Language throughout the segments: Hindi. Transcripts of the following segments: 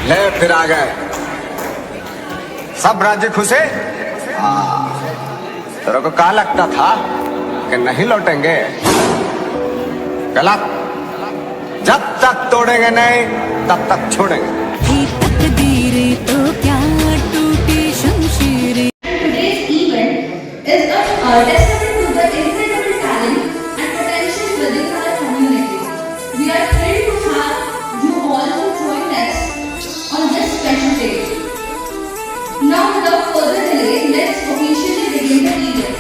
ले फिर आ गए सब राज्य खुशे। तेरे को क्या लगता था कि नहीं लौटेंगे? गलत। जब तक तोड़ेंगे नहीं तब तक छोड़ेंगे। तकदीर तो क्या टूटी शमशीरें। Today's event is a testament to the incredible talent and potential within our community. We are thrilled to have you all to join us on this special day. Now, without further delay, let's officially begin the event.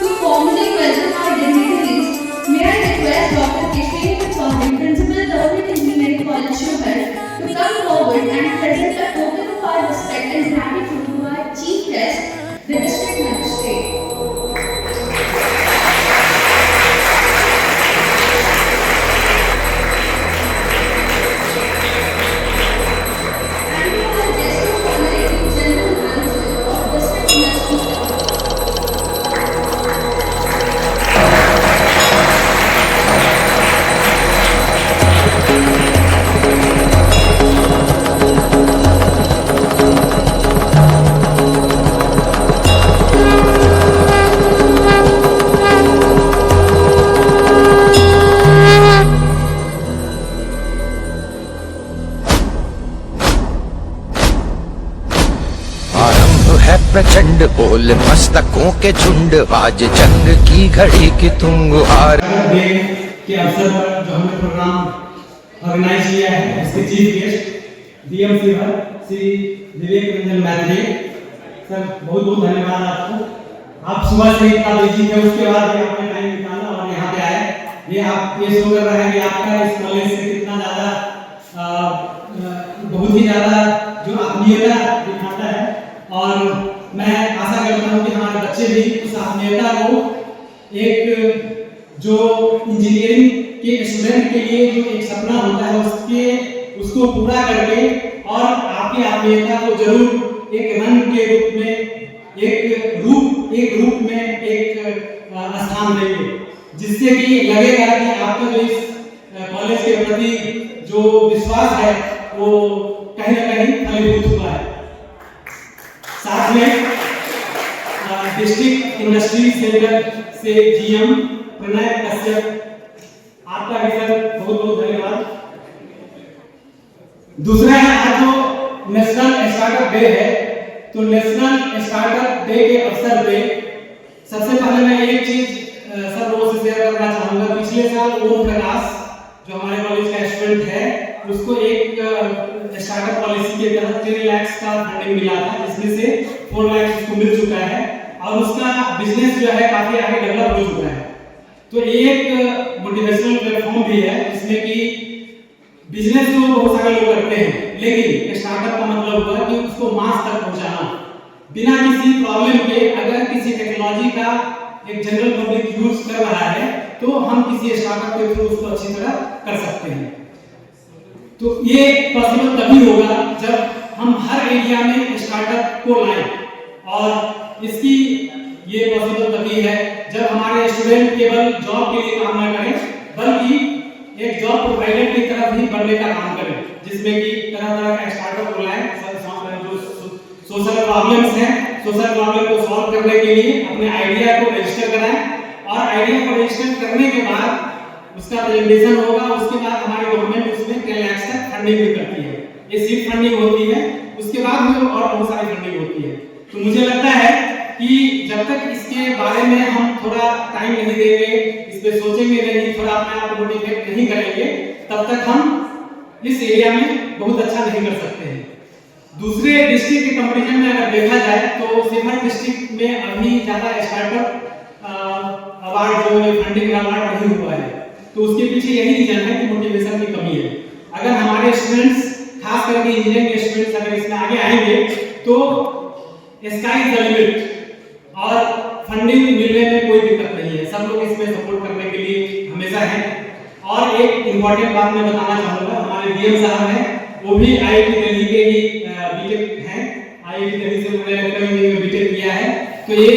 To formally welcome our dignitaries, may I request Dr. Kishore Pachauri, Principal, Government Engineering College, Shubhar, to come forward and present a token of our respect and gratitude to our Chief Guest, the District Magistrate. And to our guest of honor, General Manager of District Magistrate. आरंभ है प्रचंड बोल मस्तकों के झुंड आज जंग की घड़ी की तुम गुहार। डे के अवसर पर जो हमने प्रोग्राम ऑर्गेनाइज किया है इसके चीफ गेस्ट डीएम शिवर श्री विवेक रंजन मैत्री सर, बहुत बहुत धन्यवाद आपको। आप सुबह से इतना बिजी थे, उसके बाद भी आपने टाइम निकाला और यहाँ पे आए। ये शो कर रहा है कि आपका इस कॉलेज से कितना ज़्यादा बहुत ही ज़्यादा जो आत्मीयता दिखाता है। और मैं आशा करता हूँ कि हमारे बच्चे भी उस आत्मीयता को एक जो इंजीनियरिंग के स्टूडेंट के लिए जो एक सपना होता है उसको पूरा करके और आपकी आत्मीयता को जरूर एक रंग के रूप में एक रूप में एक स्थान देंगे, जिससे कि लगेगा कि आपका जो इस कॉलेज के प्रति जो विश्वास है वो कहीं ना कहीं फलीभूत हुआ है। साथ में डिस्ट्रिक्ट इंडस्ट्री सेंटर से जीएम प्रणय कश्यप, आपका भी सर बहुत बहुत धन्यवाद। दूसरा है आज जो नेशनल स्टार्टअप डे है, तो नेशनल स्टार्टअप डे के अवसर पे सबसे पहले मैं एक चीज सब लोगों से शेयर करना चाहूंगा। पिछले साल ओम प्रकाश जो हमारे कॉलेज का स्टूडेंट है उसको एक स्टार्टअप पॉलिसी के तहत 3 लाख का फंडिंग मिला था, जिसमें से 4 लाख उसको मिल चुका है और उसका बिजनेस जो है काफी आगे डेवलप हो चुका है। तो एक मोटिवेशनल प्लेटफॉर्म भी है जिसमें कि बिजनेस तो बहुत सारे लोग करते हैं, लेकिन स्टार्टअप का मतलब हुआ कि उसको मास तक पहुंचाना बिना किसी प्रॉब्लम के। अगर किसी टेक्नोलॉजी का एक जनरल पब्लिक यूज कर रहा है तो हम किसी स्टार्टअप के थ्रू उसको अच्छी तरह कर सकते हैं। तो ये पॉसिबल तभी होगा जब हम हर एरिया में स्टार्टअप को लाएं, और इसकी ये पॉसिबल तभी है जब हमारे स्टूडेंट केवल जॉब के लिए काम ना करें बल्कि एक जॉब प्रोवाइडर की तरफ ही बनने का काम करें, जिसमें कि तरह तरह का स्टार्टअप लाएं। जो सोशल प्रॉब्लम्स हैं, सोशल प्रॉब्लम को सॉल्व करने के लिए अपने आइडिया को रजिस्टर कराएं और आइडिया को रजिस्टर करने के बाद उसका प्रेजेंटेशन होगा। उसके बाद हमारी गवर्नमेंट उसमें 10 लाख तक फंडिंग भी करती है। ये सीड फंडिंग होती है, उसके बाद भी और बहुत सारी फंडिंग होती है। तो मुझे लगता है कि जब तक इसके बारे में हम थोड़ा टाइम नहीं देंगे, इस पे सोचेंगे नहीं, थोड़ा अपने आप को मोटिवेट नहीं करेंगे, तब तक हम इस एरिया में बहुत अच्छा नहीं कर सकते हैं। दूसरे डिस्ट्रिक्ट के कंपैरिजन में अगर देखा जाए तो शिवहर डिस्ट्रिक्ट में अभी ज्यादा स्टार्टअप अवार्ड जो है फंडिंग का अवार्ड नहीं हुआ है। तो उसके पीछे यही रीजन है कि मोटिवेशन की कमी है। अगर हमारे स्टूडेंट्स खास करके इंजीनियरिंग के स्टूडेंट्स अगर इसमें आगे आएंगे तो स्काई इज द लिमिट और फंडिंग मिलने में कोई दिक्कत नहीं है। सब लोग इसमें सपोर्ट करने के लिए हमेशा हैं। और एक इम्पोर्टेंट बात मैं बताना चाहूंगा, हमारे डीएम साहब हैं, वो भी आईआईटी दिल्ली के ही बीटेक हैं। आईआईटी दिल्ली से उन्होंने इलेक्ट्रिकल में बीटेक किया है। तो ये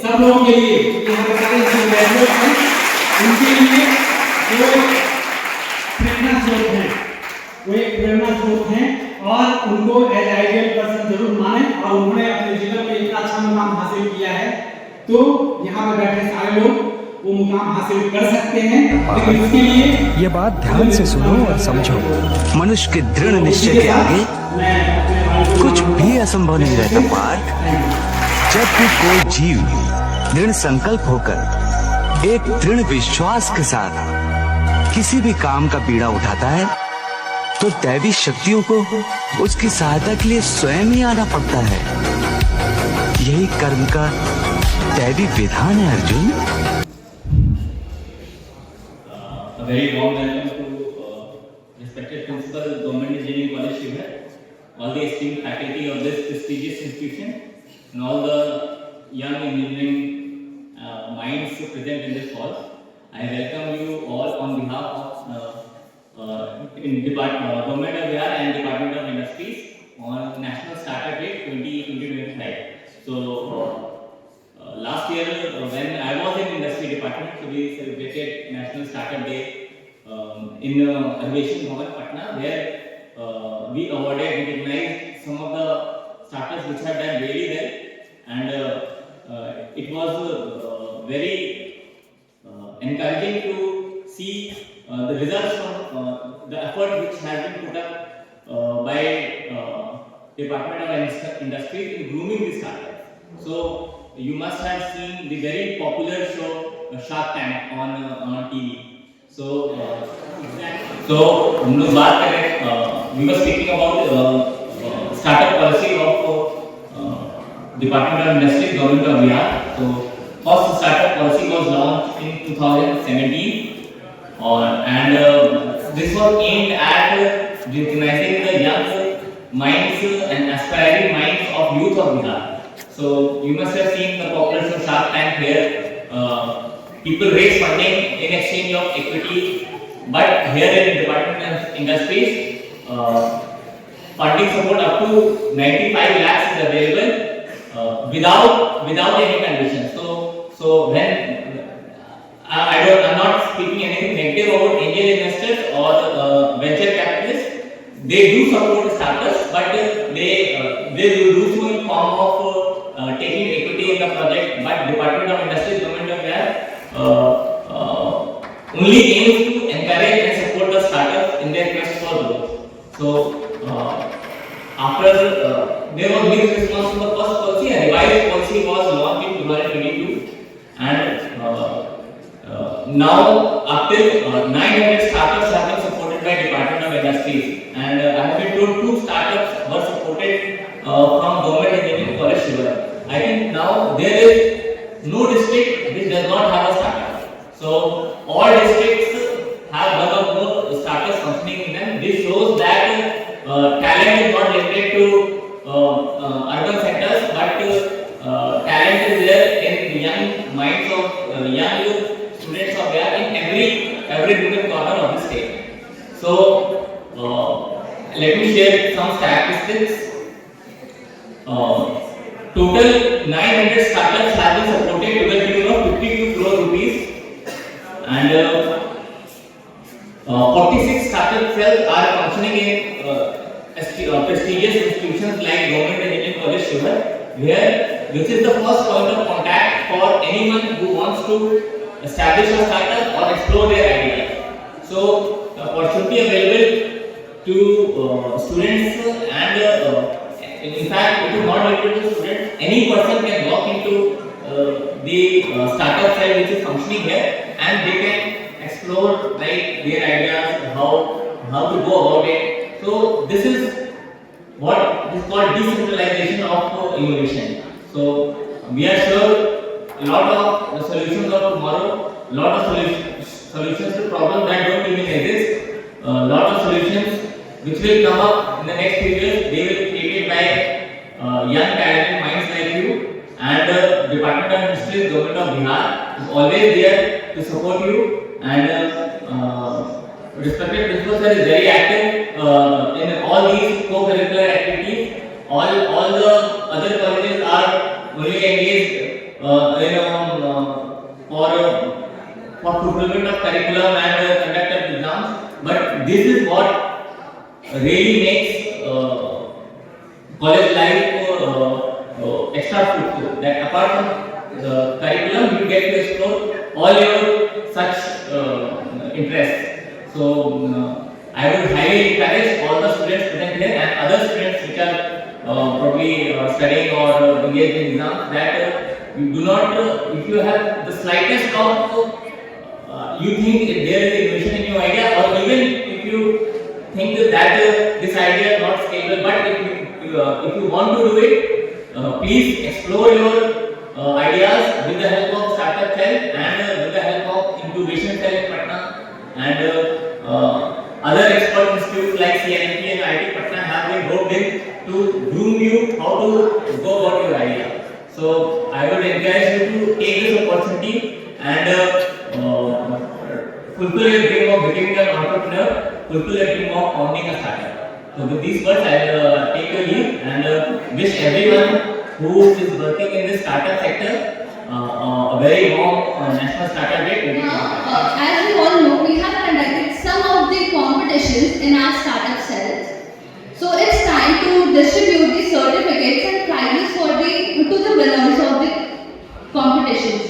सब लोगों के लिए यहाँ पे सारे ग्रेजुएट हैं, उनके लिए वो प्रेरणा स्रोत हैं, वो एक प्रेरणा स्रोत हैं। और उनको एज आइडियल पर्सन जरूर माने, और उन्होंने अपने जीवन में इतना अच्छा मुकाम हासिल किया है, तो यहाँ पे बैठे सारे लोग वो मुकाम हासिल कर सकते हैं। लेकिन इसके लिए ये बात ध्यान से सुनो और समझो, मनुष्य के दृढ़ निश्चय के आगे कुछ भी असंभव नहीं रहता पार्थ। जब भी कोई जीव दृढ़ संकल्प होकर एक दृढ़ विश्वास के साथ किसी भी काम का बीड़ा उठाता है, तो दैवी शक्तियों को उसकी सहायता के लिए स्वयं ही आना पड़ता है। यही कर्म का दैवी विधान है Arjun. A very warm welcome to respected principal, Government Engineering College, Shiver, all the esteemed faculty of this prestigious institution, and all the young engineering minds present in this hall. I welcome you all on behalf of Government of Bihar and Department of Industries on National Startup Day 2025. So last year when I was in Industry Department, so we celebrated National Startup Day in Aviation Bhavan, Patna, where we awarded, recognized some of the startups which have done really well, and it was very encouraging to see the results from the effort which has been put up by Department of Industries in grooming the startups. So you must have seen the very popular show Shark Tank on TV. So हम लोग बात करें, we were speaking about startup policy of Department of Industries, Government of Bihar. So first startup policy was launched in 2017, and this was aimed at recognizing the young minds and aspiring minds of youth of Bihar. So you must have seen the popular show Shark Tank here. People raise funding in exchange of equity, but here in Department of Industries, funding support up to 95 lakhs is available without any conditions. So when I'm not speaking anything negative about angel investors or venture capitalists, they do support startups, but they do so in form of taking equity in the project. But Department of Industries, Government of Bihar only aims to encourage and support the startups in their quest for growth. So after there was mixed response to the first policy, a revised policy was launched in 2022, and now up till 900 startups have been supported by Department of Industries, and I have been told 2 startups were supported from Government Engineering College, Shiver. I think now there is no district which does not have a startup. So all districts have one or more startups functioning in them. This shows that talent is not limited to urban centers, but talent is there in the young minds of young students of there in every different corner of the state. So let me share some statistics. Total 900 startups have been supported to the tune of 52 crore rupees, and 46 startup cells are functioning in prestigious institutions like Government Engineering College, Shiver, which is the first point of contact for anyone who wants to establish a startup or explore their ideas. So the opportunity available to students, and in fact it is not limited to students. Any person can walk into the startup cell which is functioning here, and they can explore their ideas, how to go about it. So this is what is called decentralization of innovation. So we are sure a lot of the solutions of tomorrow, a lot of solutions to problems that don't even exist, a lot of solutions which will come up in the next few years, they will be created by young talented minds like you, and Department of Industries, Government of Bihar is always there to support you, and respected principal sir is very active in all these co-curricular activities. All the other colleges are only engaged for fulfillment of curriculum and conduct of exams, but this is what really makes college life extra fruitful. That apart from the curriculum, you get to explore all your such interests. So I would highly encourage all the students present here and other students which are probably studying or engaged in exams that you do not, if you have the slightest of you think if there is innovation in your idea, or even if you think that this idea is not scalable, but if you want to do it, please explore your ideas with the help of Startup Cell and with the help of Incubation Cell in Patna and other expert institutes like CNP and IIT Patna have been roped in to groom you how to go about your idea. So I would encourage you to take this opportunity and fulfill your dream of becoming an entrepreneur, fulfill your dream of founding a startup. So with these words, I will take your leave and wish everyone who is working in this startup sector a very warm National Startup Day. As we all know, we have conducted some of the competitions in our startup cells. So it's time to distribute the certificates and prizes to the winners of the competitions.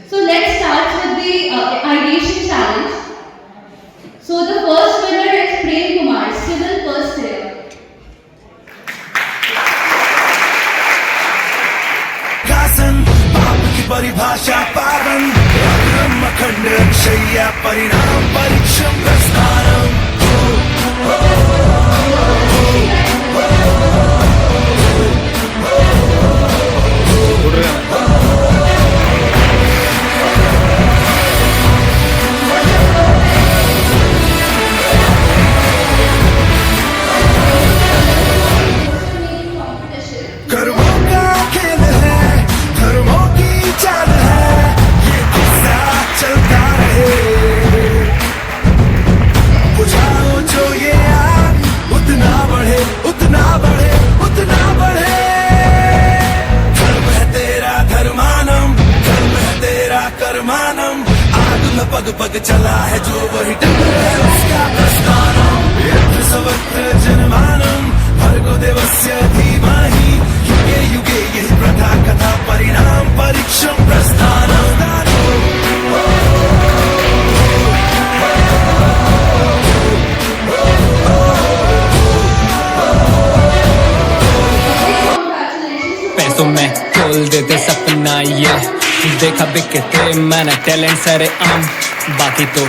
So let's start with the ideation challenge. So the first winner is Prem Kumar, civil first year. परिभाषा पावन अखंड शय्या परिणाम परीक्षम प्रस्थानम कर्मों का खेल है, धर्मों की चाल है, ये किस्सा चलता रहे। बुझाओ जो ये आग, उतना बढ़े, उतना बढ़े, उतना बढ़े। धर्म है तेरा धर्मानम, धर्म है तेरा कर्मानम। आग में पग पग चला है जो वही टक्कर है उसका प्रस्थानम। यत्र सर्वत्र जनमानम, भर्गो देवस्य धीमहि। युगे युगे यही प्रथा कथा परिणाम परीक्षम प्रस्थानम। पैसों में खोल देते सपना ये देखा बिकते मैंने टैलेंट सारे आम बाकी तो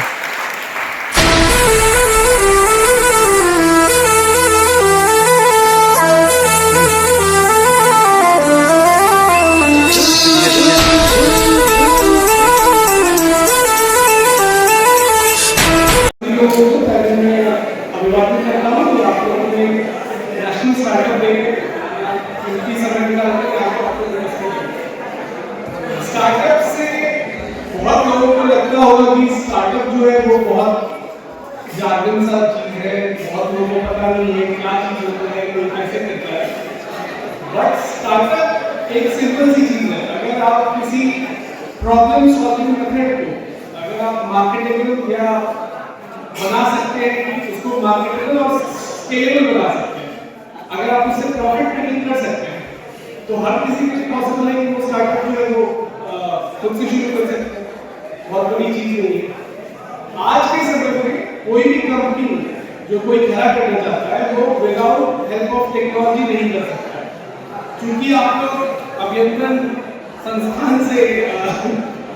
अभिवादन करता हूँ कि आप लोगों ने नेशनल स्टार्टअप डे कीमती समय निकाल के स्टार्टअप से बहुत लोगों को लगता होगा कि स्टार्टअप जो है वो बहुत जार्गन सा चीज है, बहुत लोगों को पता नहीं है क्या चीज होता है, कोई कैसे करता है। बट स्टार्टअप एक सिंपल सी चीज है। अगर आप किसी प्रॉब्लम सॉल्विंग मेथड को अगर आप मार्केटेबल या बना सकते हैं, उसको मार्केटेबल और स्केलेबल बना सकते हैं, अगर आप उससे प्रॉफिट मेकिंग कर सकते हैं, तो हर किसी के लिए पॉसिबल है कि वो स्टार्टअप जो है वो खुद से शुरू कर सकते हैं। बहुत बड़ी चीज नहीं है। आज के समय में कोई भी कंपनी जो कोई खड़ा करना चाहता है वो विदाउट हेल्प ऑफ टेक्नोलॉजी नहीं कर सकता है। क्योंकि आप लोग अभियंत्रण संस्थान से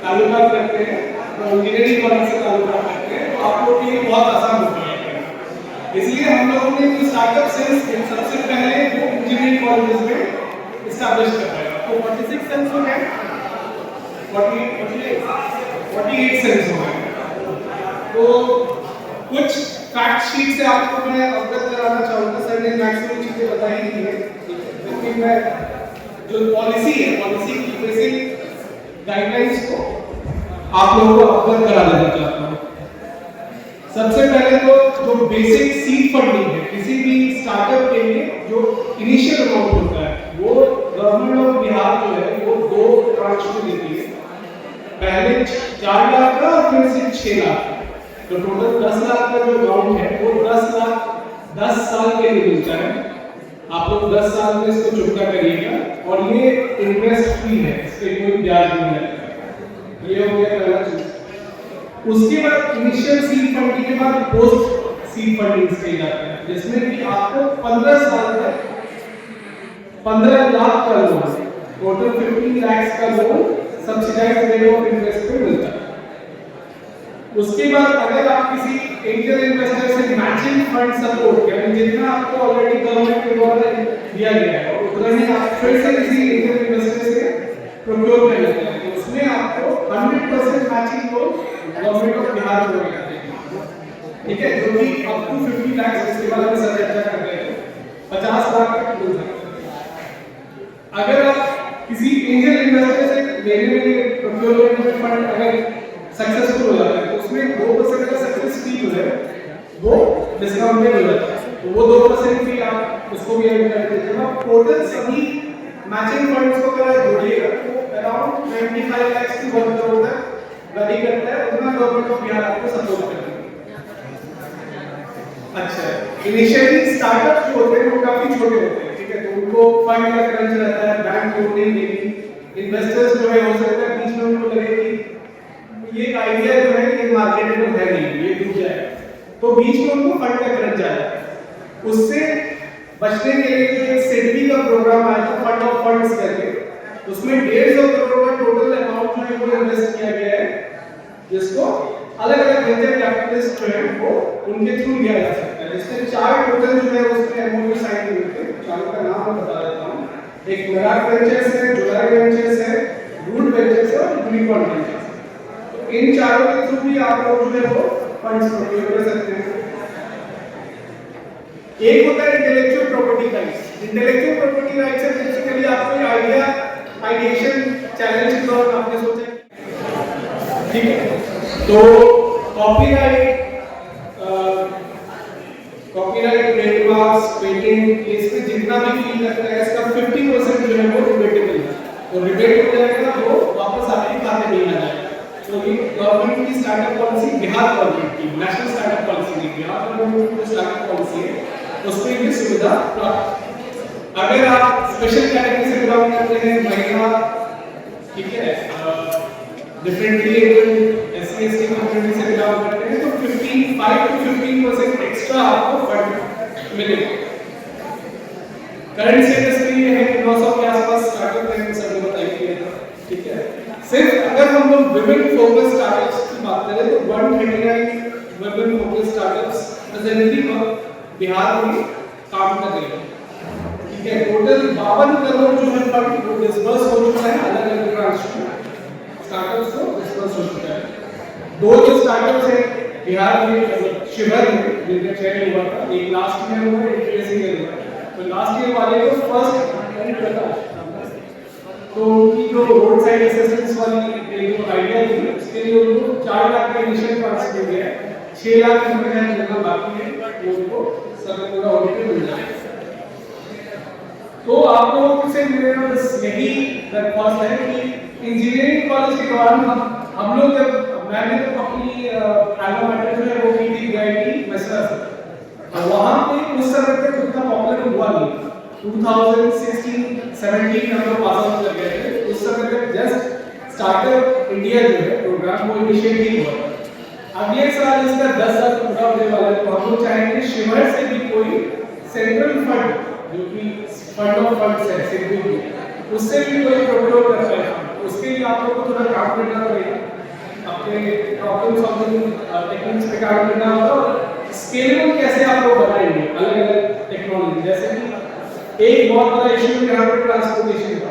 ताल्लुकात रखते हैं, इंजीनियरिंग कॉलेज से ताल्लुकात रखते हैं, तो आप लोग के लिए बहुत आसान होता है। इसलिए हम लोगों ने जो स्टार्टअप सेल्स सबसे पहले वो इंजीनियरिंग कॉलेजेस में एस्टैब्लिश करवाया। तो 46 सेल्स हो गए, 48 सेल्स हो गए। तो कुछ फैक्ट शीट से आपको मैं अवगत कराना चाहूँगा। सर ने मैक्सिमम चीजें बताई दी है, लेकिन मैं जो पॉलिसी है, पॉलिसी की बेसिक गाइडलाइंस को आप लोगों को अवगत करा देना चाहता हूँ। सबसे पहले तो जो बेसिक सीड फंडिंग है किसी भी स्टार्टअप के लिए, जो इनिशियल अमाउंट होता है वो गवर्नमेंट ऑफ बिहार जो है वो 2 ट्रांच में देती है। पहले 4 लाख का और फिर से 6 लाख। तो टोटल 10 लाख का जो अमाउंट है वो 10 लाख 10 साल के लिए मिलता है। आप लोग 10 साल में इसको चुकता करिएगा और ये इंटरेस्ट फ्री है, इस पे कोई ब्याज नहीं लगता। ये हो गया पहला चीज। उसके बाद इनिशियल सीड फंडिंग के बाद पोस्ट सीड फंडिंग स्टेज आता है, जिसमें कि आपको 15 साल तक 15 लाख का लोन, टोटल 15 लाख का loan subsidised rate of interest पे मिलता है। उसके बाद अगर आप किसी एंजल इन्वेस्टर से मैचिंग फंड सपोर्ट करें, जितना आपको ऑलरेडी गवर्नमेंट के द्वारा दिया गया है और उतना ही आप फिर से किसी एंजल इन्वेस्टर से प्रोक्योर कर लेते हैं, तो उसमें आपको 100% matching loan government of Bihar को मिलता है। ठीक है, जो कि अप टू 50 लाख, इसके बाद हम सर चर्चा कर रहे हैं, 50 लाख तक मिल सकता है। अगर आप किसी एंजल इन्वेस्टर से लेने में प्रोक्योरमेंट फंड अगर सक्सेसफुल हो जाता है, तो उसमें 2% का सक्सेस फी जो है वो डिस्काउंटेड हो जाता है, तो वो 2% फी आप उसको भी ऐड कर देते हैं। टोटल सभी मैचिंग फंड्स को अगर जोड़िएगा तो अराउंड 25 लाख से 1 करोड़ तक वैरी करता है, उतना गवर्नमेंट ऑफ बिहार आपको सपोर्ट करती है। अच्छा, इनिशियली स्टार्टअप जो होते हैं वो काफी छोटे होते हैं, ठीक है, तो उनको फंड का क्रंच रहता है, बैंक लोन नहीं देगी, इन्वेस्टर्स जो है हो सकता है बीच में उनको लगे कि ये आइडिया जो है ये मार्केटेबल है नहीं, ये डूब जाएगा, तो बीच में उनको फंड का क्रंच आ जाता है। उससे बचने के लिए जो एक सेडबी का प्रोग्राम आया था, फंड ऑफ फंड्स करके, उसमें 150 करोड़ का टोटल अमाउंट जो है वो इन्वेस्ट किया गया है, जिसको अलग अलग वेंचर कैपिटलिस्ट जो है वो उनके थ्रू लिया जा सकता है। इसके 4 टोटल जो है उसमें एमओयू साइन हुए थे, चारों का नाम मैं बता देता हूं। एक मेराक वेंचर्स है, जुलाई वेंचर्स है, रूट वेंचर्स है और यूनिकॉर्न वेंचर्स। तो इन चारों के थ्रू भी आप लोग जो है वो फंड्स प्रोक्योर कर सकते हैं। एक होता है intellectual property rights. Intellectual property rights है बेसिकली आपको आइडिया आइडिएशन चैलेंज के दौरान आपने सोचा, ठीक है, तो कॉपीराइट, ट्रेडमार्क्स, पेटेंट, इसमें जितना भी फी लगता है इसका 50% जो है वो रिबेटेबल है, तो रिबेट हो जाएगा, वो वापस आपके खाते में आ जाएगा। तो ये गवर्नमेंट की स्टार्टअप पॉलिसी, बिहार गवर्नमेंट की नेशनल स्टार्टअप पॉलिसी नहीं, बिहार गवर्नमेंट की स्टार्टअप पॉलिसी है, उसमें ये सुविधा प्राप्त। अगर आप स्पेशल कैटेगरी से बिलोंग करते हैं, महिला, ठीक है, डिफरेंटली एससी एसटी कम्युनिटी से बिलोंग करते हैं, तो 5 to 15% एक्स्ट्रा आपको फंड मिलेगा। करंट स्टेटस में ये है कि 900 के आसपास स्टार्टअप है, सर ने बताया था, ठीक है। सिर्फ अगर हम लोग विमेन फोकस स्टार्टअप्स की बात करें तो 129 women focus startups presently Bihar में काम कर रहे हैं, ठीक है। टोटल 52 करोड़ जो है फंड वो डिस्बर्स हो चुका है, अलग अलग ब्रांच में स्टार्टअप्स को डिस्बर्स हो चुका है। 2 जो स्टार्टअप्स है बिहार में, शिवर में जिनका चयन हुआ था, एक लास्ट में हुआ है, एक एसी में हुआ है, तो लास्ट ईयर वाले को फर्स्ट रैंक मिला, तो उनकी जो रोड साइड असिस्टेंस वाली जो आइडिया थी उसके लिए उनको 4 लाख का इनिशियल फंड्स मिल गया है, 6 लाख रुपए का मिलना बाकी है, वो उनको सब पूरा ऑडिट मिल जाएगा। तो आप लोगों से मेरा बस यही दरख्वास्त है कि इंजीनियरिंग कॉलेज के दौरान हम लोग जब मैंने तो अपनी एल्मा मैटर जो है वो की थी आईआईटी मैसूर, और वहां पे उस समय तक उतना पॉपुलर हुआ नहीं, 2016-17 में हम लोग पास आउट कर गए थे, उस समय तक जस्ट स्टार्टअप इंडिया जो है प्रोग्राम वो इनिशिएट ही हुआ। अगले साल इसका 10 साल पूरा होने वाला है, तो हम लोग चाहेंगे शिवर से भी कोई सेंट्रल फंड जो कि फंड ऑफ फंड्स है सिडबी, उससे भी कोई प्रोक्योर कर पाए, उसके लिए आप लोगों को थोड़ा काम करना पड़ेगा, अपने प्रॉब्लम सॉल्विंग टेक्निक्स पे काम करना होगा, और स्केलेबल कैसे आप लोग बनाएंगे अलग अलग टेक्नोलॉजी। जैसे कि एक बहुत बड़ा इशू है यहाँ पे ट्रांसपोर्टेशन का,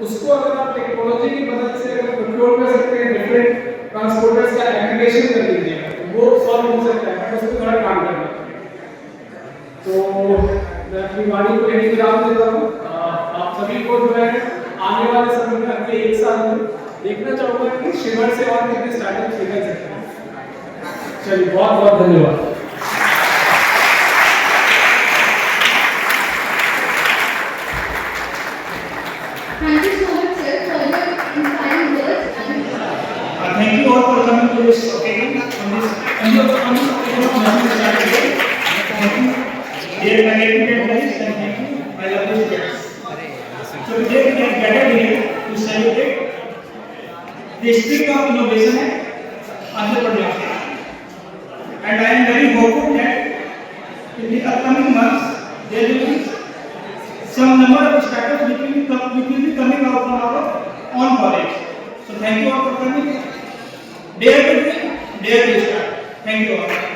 उसको अगर आप टेक्नोलॉजी की मदद से अगर प्रोक्योर कर सकते हैं, डिफरेंट ट्रांसपोर्टर्स का एग्रीगेशन कर दीजिएगा, तो वो सॉल्व हो सकता है, उस पर थोड़ा काम करना है। तो मैं अपनी वाणी को यही विराम देता हूँ। आप सभी को जो है आने वाले समय में अगले 1 साल में देखना चाहूंगा कि शिवर से और कितने स्टार्टअप निकल सकते हैं। चलिए, बहुत बहुत धन्यवाद। Thank you so much, sir, for your inspiring words and Thank you all for coming to this occasion on this occasion of National Startup Day. Thank you. my lovely students. So today we are gathered here to celebrate the spirit of innovation and entrepreneurship. And I am very hopeful that in the upcoming months there will be some number of startups which will be coming out from our own college. So thank you all for coming. Dare to dream, dare to start. Thank you all.